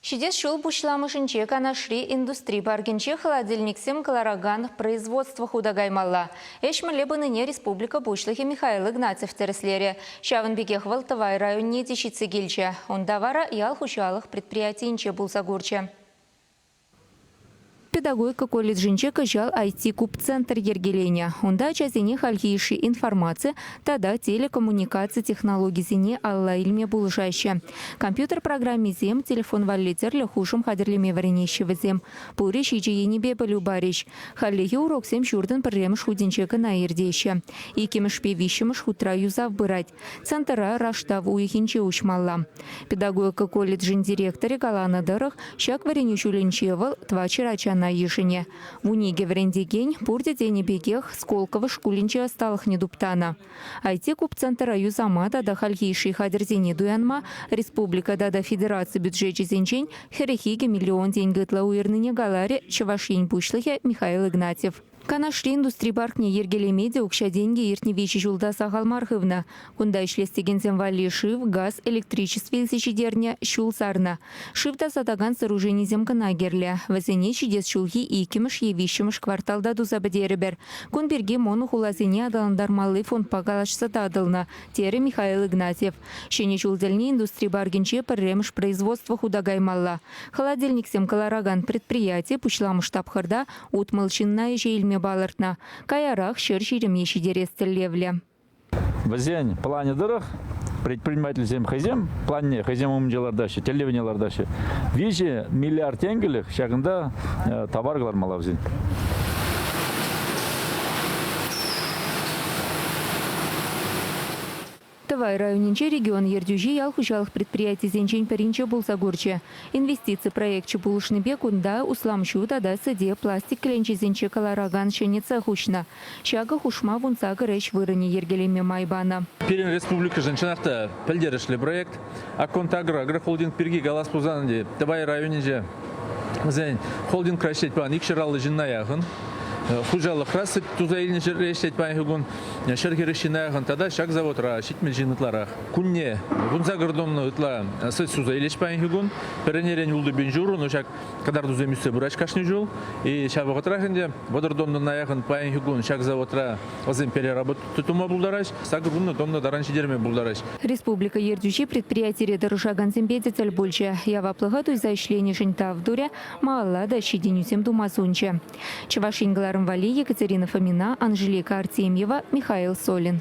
Шидес шул пушламышынче канашри индустрии паркинче холодильниксем калараган производство худагаймалла. Эшмеле быныне республика бушлыхи Михаил Игнатьев тереслере. Шавын бегех Валтавай районне тешицы гильче. Он давара ял хушалых предприятиинче булсагурче. Педагогика колледжинче кыжал IT-куб-центр ергеленя. Онда чазине хальхиши информация, тада телекоммуникация технологизине алла илме булышаще. Компьютер программизем, телефон валлитер хушум хадерлеме варенещевызем. Пури шичиени бебелю барищ. Халлихи уроксем шурден премш худинчека на ирдеще. Икимеш певищемш хутра юзав бырать. Центра раштав уихинче учмалла. Педагогика колледжин директоре Галана Дырых щак варенещуленчевал твачерачана Ешине. В униге врендигень пурде дени бегех Сколково шкулинче осталых недуптана. IT-куб-центра юзамада да хальхиши хадерзини дуянма республика да федерации бюджете зенчень херехиге миллион деньгытла уирныне галаре чавашин пушлыхе Михаил Игнатьев. Канашри индустрии паркне ергелемеде укша деньги иртневичи жулда сахал мархывна. Кунда ишлестегензем вали шив, газ, электричество илсечидерня щул сарна. Шивда садаган сооружений земканагерля. Вазене чидес шулхи икимыш евищемыш кварталда дузабадеребер. Кун берге мону хулазене адаландармалы фонд пагалаш сададылна. Тере Михаил Игнатьев. Шене жулдельне индустрии паркинче парремыш производство худагаймалла. Холодильник сем калараган предприятие пучламыш тапхарда утмылчинна ежейльме балыртна. Каярах шерширем ешидерестелевле. Вазень плане дырых предприниматель зем хазем плане хазем умделардаши телевнелардаши. Вижи миллиард теңгелек шагында товарлар малавзин. Тавай районинче регион ердюжи ял хушалых предприятий зенчень паринче булсагурче. Инвестиции проектче булышны бекунда усламшу тада сыде пластик кленче зенче калараган шеница хушна. Шага хушма вунца грэч вырыне ергелеме майбана. Перен республика женщинахта пельдерешле проект. Аконтагро агрохолдинг перги галас пузанди. Тавай районинче зен холдинг кращет пан икшераллы жинна яхын. Хужалық расы тузайлы жерештет пайгун шерхерешинаган тада шак заводра шитмел жинытларах. Кунне гунза гордомны ытла сыз сузайлеш пайгун перенерен улды бенжуру но шак кадар туземюсе бурач кашны жол и шаботрахынде водордомны наягын пайгун шак заводра азым переработ тутума булдараш сагрунны домны даранчы дерме булдараш. Республика Ердюжи предприятие дорожаган зембедитель больше яваплыга туйзайшлене жинтавдуре маалла да щеденюсем думасунче. Чавашин Вали, Екатерина Фомина, Анжелика Артемьева, Михаил Солин.